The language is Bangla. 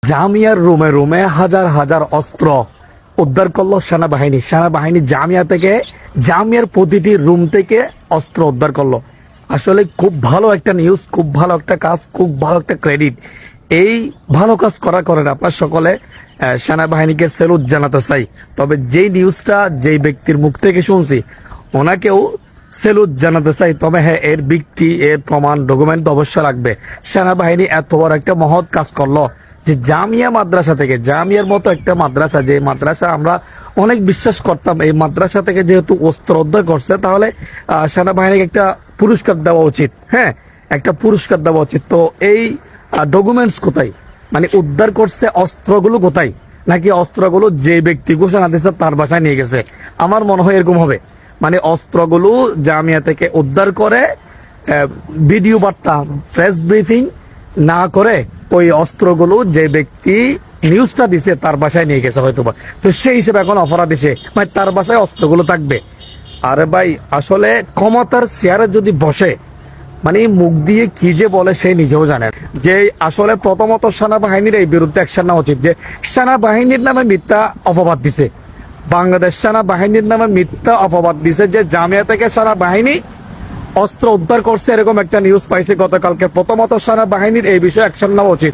জামিয়ার রুমে রুমে হাজার হাজার অস্ত্র উদ্ধার করলো সেনাবাহিনী। সেনাবাহিনী জামিয়া থেকে, জামিয়ার প্রতিটি রুম থেকে অস্ত্র উদ্ধার করলো। আসলে খুব ভালো একটা নিউজ, খুব ভালো একটা কাজ, খুব ভালো একটা ক্রেডিট। এই ভালো কাজ করেন আপনার সকলে সেনাবাহিনীকে স্যালুট জানাতে চাই। তবে যেই নিউজটা যেই ব্যক্তির মুখ থেকে শুনছি, ওনাকেও স্যালুট জানাতে চাই। তবে হ্যাঁ, এর ব্যক্তি, এর প্রমাণ, ডকুমেন্ট তো অবশ্যই লাগবে। সেনাবাহিনী এত বড় একটা মহৎ কাজ করলো যে জামিয়া মাদ্রাসা থেকে, জামিয়ার মতো একটা মাদ্রাসা, যে মাদ্রাসা আমরা অনেক বিশ্বাস করতাম, এই মাদ্রাসা থেকে যেহেতু অস্ত্র উদ্ধার করছে, তাহলে সেনাবাহিনীকে একটা পুরস্কার দেওয়া উচিত। হ্যাঁ, একটা পুরস্কার দেওয়া উচিত। তো এই ডকুমেন্টস কোথায়, মানে উদ্ধার করছে অস্ত্রগুলো কোথায়, নাকি অস্ত্রগুলো যে ব্যক্তি ঘোষণা দিচ্ছে তার বাসায় নিয়ে গেছে? আমার মনে হয় এরকম হবে। মানে অস্ত্রগুলো জামিয়া থেকে উদ্ধার করে ভিডিও বার্তা, প্রেস ব্রিফিং না করে ওই অস্ত্রগুলো যে ব্যক্তি নিউজটা দিছে তার বাসায় নিয়ে গেছে হয়তোবা। তো সেই হিসেবে এখন অপরাধ দিছে, মানে তার বাসায় অস্ত্রগুলো থাকবে। আরে ভাই, আসলে ক্ষমতার চেয়ারে যদি বসে, মানে মুখ দিয়ে কি যে বলে সে নিজেও জানেন। যে আসলে প্রথমত সেনাবাহিনীর এই বিরুদ্ধে অ্যাকশন নেওয়া উচিত। যে সেনাবাহিনীর নামে মিথ্যা অপবাদ দিছে, বাংলাদেশ সেনাবাহিনীর নামে মিথ্যা অপবাদ দিছে যে জামিয়া থেকে সেনাবাহিনী অস্ত্র উদ্ধার করছে, এরকম একটা নিউজ পাইছে গতকালকে। প্রথমত সেনাবাহিনীর এই বিষয়ে অ্যাকশন নেওয়া উচিত।